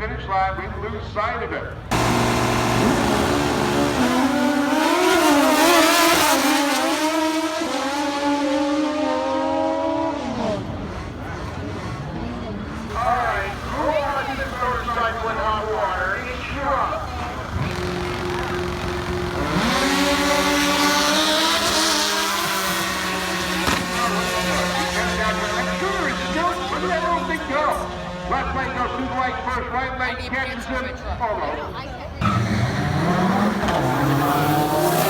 finish line, we lose sight of it. Alright, move on to the motorcycle in hot water. It's rough. Look at that little thing go. Left leg goes through the light first, right leg catches him. Almost.